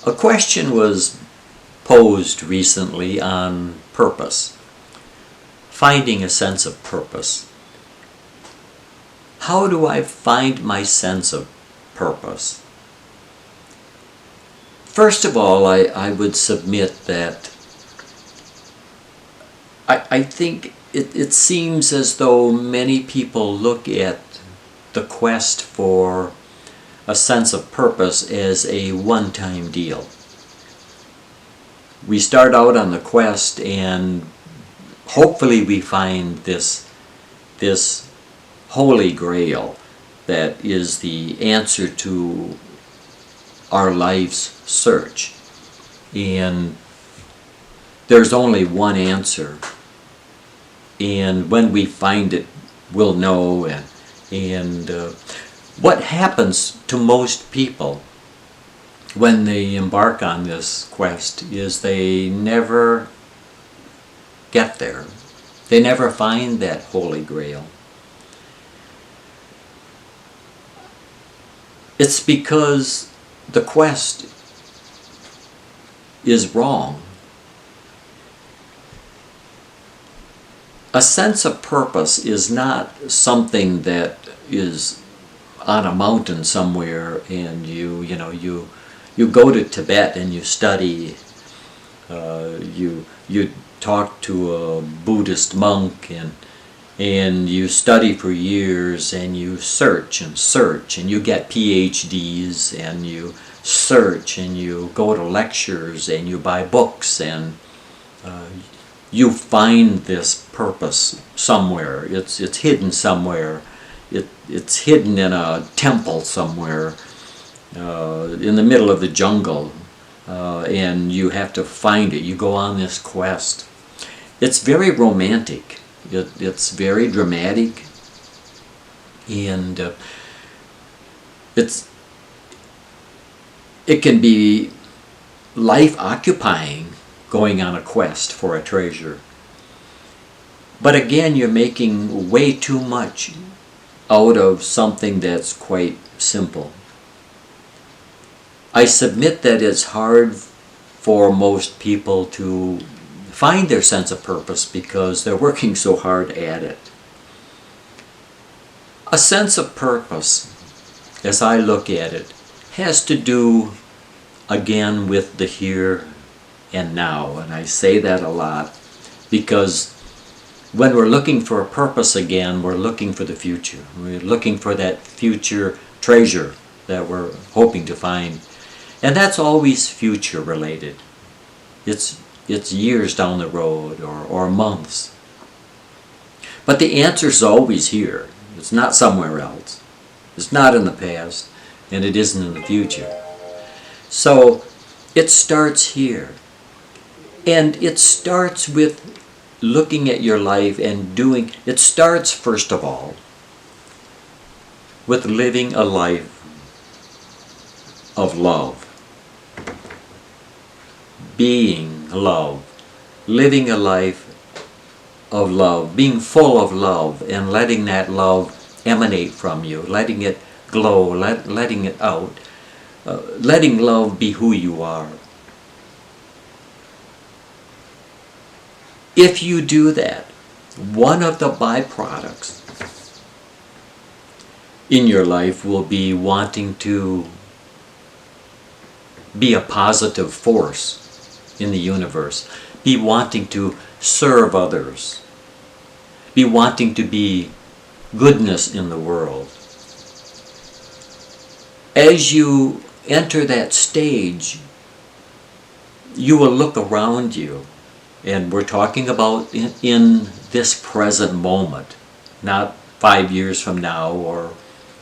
A question was posed recently on purpose, finding a sense of purpose. How do I find my sense of purpose? First of all, I would submit that I think it seems as though many people look at the quest for a sense of purpose as a one-time deal. We start out on the quest and hopefully we find this holy grail that is the answer to our life's search. And there's only one answer. And when we find it, we'll know. And what happens to most people when they embark on this quest is they never get there. They never find that holy grail. It's because the quest is wrong. A sense of purpose is not something that is on a mountain somewhere and you go to Tibet and you study, you talk to a Buddhist monk and you study for years and you search and you get PhDs and you search and you go to lectures and you buy books and you find this purpose somewhere. It's hidden somewhere. It's hidden in a temple somewhere in the middle of the jungle, and you have to find it. You go on this quest. It's very romantic. It's very dramatic, and it can be life-occupying going on a quest for a treasure. But again, you're making way too much out of something that's quite simple. I submit that it's hard for most people to find their sense of purpose because they're working so hard at it. A sense of purpose, as I look at it, has to do again with the here and now. And I say that a lot because when we're looking for a purpose again, we're looking for the future. We're looking for that future treasure that we're hoping to find. And that's always future related. It's years down the road or months. But the answer's always here. It's not somewhere else. It's not in the past, and it isn't in the future. So it starts here. And it starts with looking at your life and it starts first of all with living a life of love. Being love. Living a life of love. Being full of love and letting that love emanate from you. Letting it glow. Letting it out. Letting love be who you are. If you do that, one of the byproducts in your life will be wanting to be a positive force in the universe, be wanting to serve others, be wanting to be goodness in the world. As you enter that stage, you will look around you. And we're talking about in this present moment, not 5 years from now or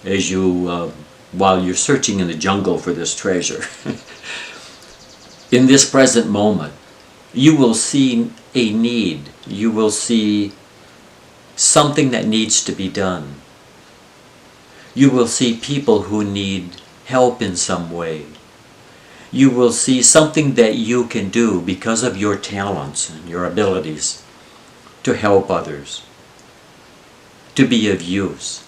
as you, while you're searching in the jungle for this treasure. In this present moment, you will see a need. You will see something that needs to be done. You will see people who need help in some way. You will see something that you can do because of your talents and your abilities to help others, to be of use.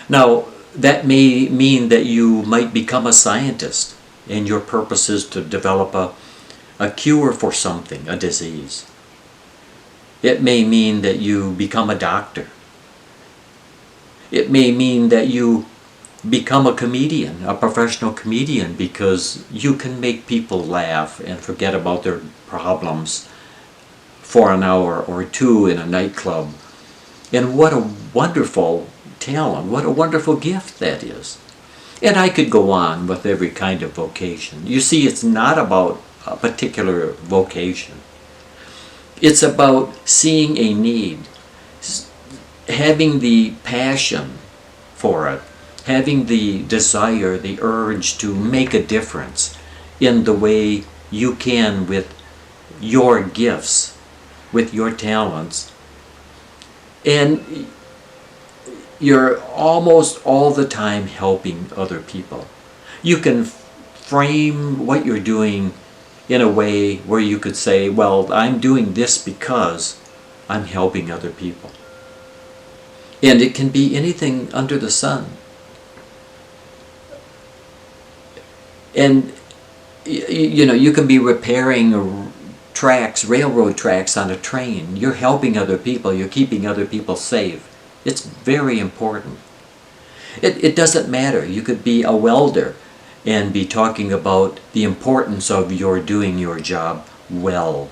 Now, that may mean that you might become a scientist and your purpose is to develop a cure for something, a disease. It may mean that you become a doctor. It may mean that you become a comedian, a professional comedian, because you can make people laugh and forget about their problems for an hour or two in a nightclub. And what a wonderful talent, what a wonderful gift that is. And I could go on with every kind of vocation. You see, it's not about a particular vocation. It's about seeing a need, having the passion for it, having the desire, the urge to make a difference in the way you can with your gifts, with your talents. And you're almost all the time helping other people. You can frame what you're doing in a way where you could say, well, I'm doing this because I'm helping other people. And it can be anything under the sun. And you can be repairing tracks, railroad tracks on a train. You're helping other people. You're keeping other people safe. It's very important. It doesn't matter. You could be a welder and be talking about the importance of your doing your job well.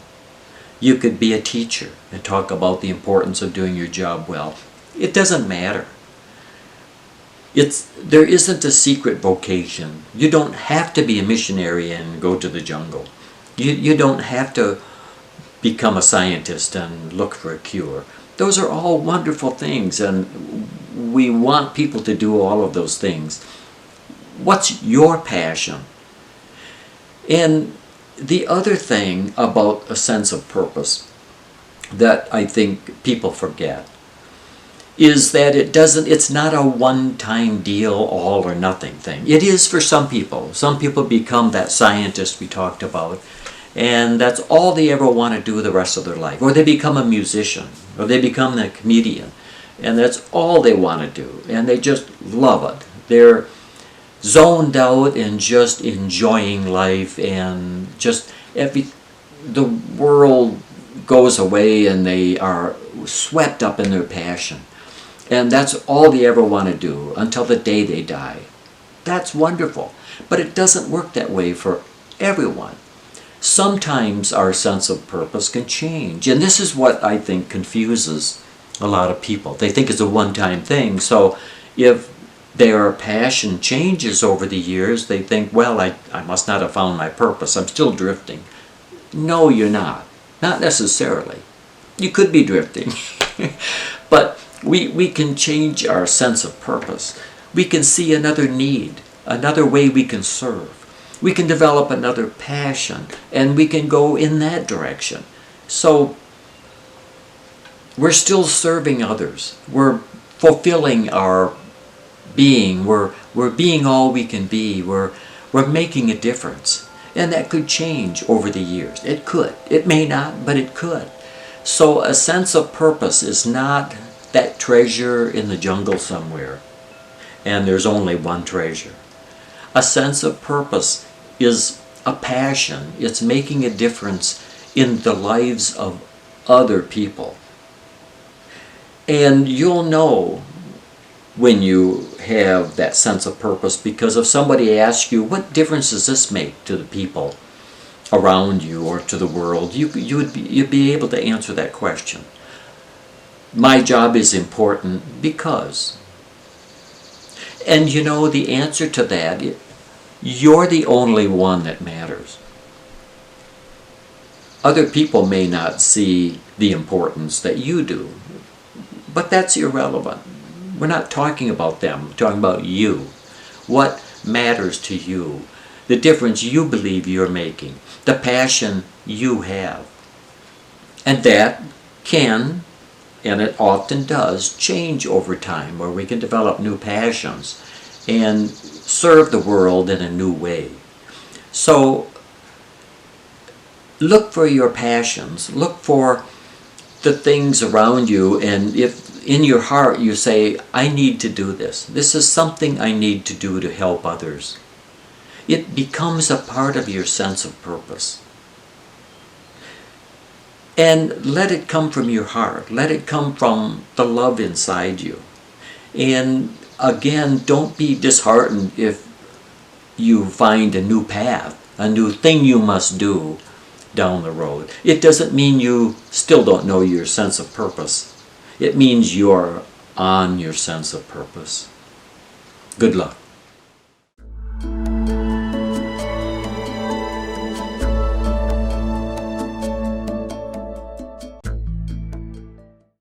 You could be a teacher and talk about the importance of doing your job well. It doesn't matter. There isn't a secret vocation. You don't have to be a missionary and go to the jungle. You don't have to become a scientist and look for a cure. Those are all wonderful things, and we want people to do all of those things. What's your passion? And the other thing about a sense of purpose that I think people forget is that it's not a one-time deal, all or nothing thing. It is for some people. Some people become that scientist we talked about, and that's all they ever want to do the rest of their life. Or they become a musician, or they become a comedian, and that's all they want to do, and they just love it. They're zoned out and just enjoying life, and just the world goes away and they are swept up in their passion. And that's all they ever want to do until the day they die. That's wonderful. But it doesn't work that way for everyone. Sometimes our sense of purpose can change. And this is what I think confuses a lot of people. They think it's a one-time thing. So if their passion changes over the years, they think, well, I must not have found my purpose. I'm still drifting. No, you're not. Not necessarily. You could be drifting. But we can change our sense of purpose. We can see another need, another way we can serve. We can develop another passion, and we can go in that direction. So we're still serving others. We're fulfilling our being. We're being all we can be. We're making a difference. And that could change over the years. It could. It may not, but it could. So a sense of purpose is not that treasure in the jungle somewhere, and there's only one treasure. A sense of purpose is a passion. It's making a difference in the lives of other people. And you'll know when you have that sense of purpose, because if somebody asks you, what difference does this make to the people around you or to the world, you'd be able to answer that question. My job is important because. And you know the answer to that, you're the only one that matters. Other people may not see the importance that you do, but that's irrelevant. We're not talking about them, we're talking about you. What matters to you? The difference you believe you're making. The passion you have. And that can, and it often does, change over time, where we can develop new passions and serve the world in a new way. So look for your passions. Look for the things around you, and if in your heart you say, I need to do this. This is something I need to do to help others. it becomes a part of your sense of purpose. And let it come from your heart. Let it come from the love inside you. And again, don't be disheartened if you find a new path, a new thing you must do down the road. It doesn't mean you still don't know your sense of purpose. It means you're on your sense of purpose. Good luck.